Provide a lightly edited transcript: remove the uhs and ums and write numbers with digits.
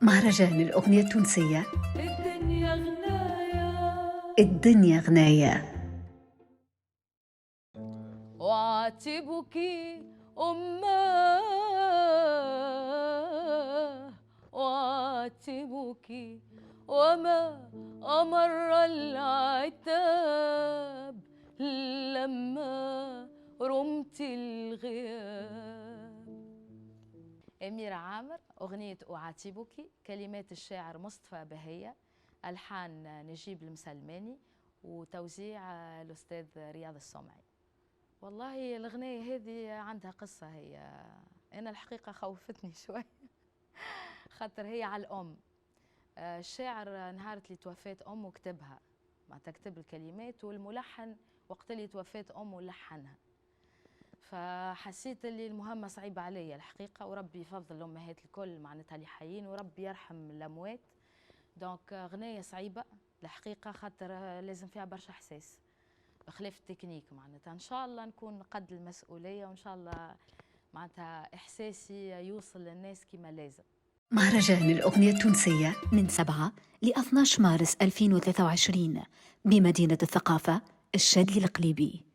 مهرجان الأغنية التونسية الدنيا غنايا الدنيا غناية. وعاتبك أماه وعاتبك وما أمر العتاب لما رمت الغياب. أميرة عامر، أغنية أعاتبك، كلمات الشاعر مصطفى بهية، ألحان نجيب المسلماني، وتوزيع الأستاذ رياض السمعي. والله الأغنية هذه عندها قصة. هي أنا الحقيقة خوفتني شوي خاطر هي على الأم. الشاعر نهار اللي توفات أمه كتبها، معناتها كتب الكلمات، والملحن وقت اللي توفات أمه لحنها. فحسيت اللي المهمة صعيبة عليا الحقيقة، وربي يفضل الأمهات الكل معناتها اللي حيين، وربي يرحم الأموات. دونك أغنية صعيبة الحقيقة، خاطر لازم فيها برشا إحساس بخلاف التكنيك. معناتها إن شاء الله نكون قد المسؤولية، وإن شاء الله معناتها إحساسي يوصل للناس كما لازم. مهرجان الأغنية التونسية من 7 ل 12 مارس 2023 بمدينة الثقافة الشادي القليبي.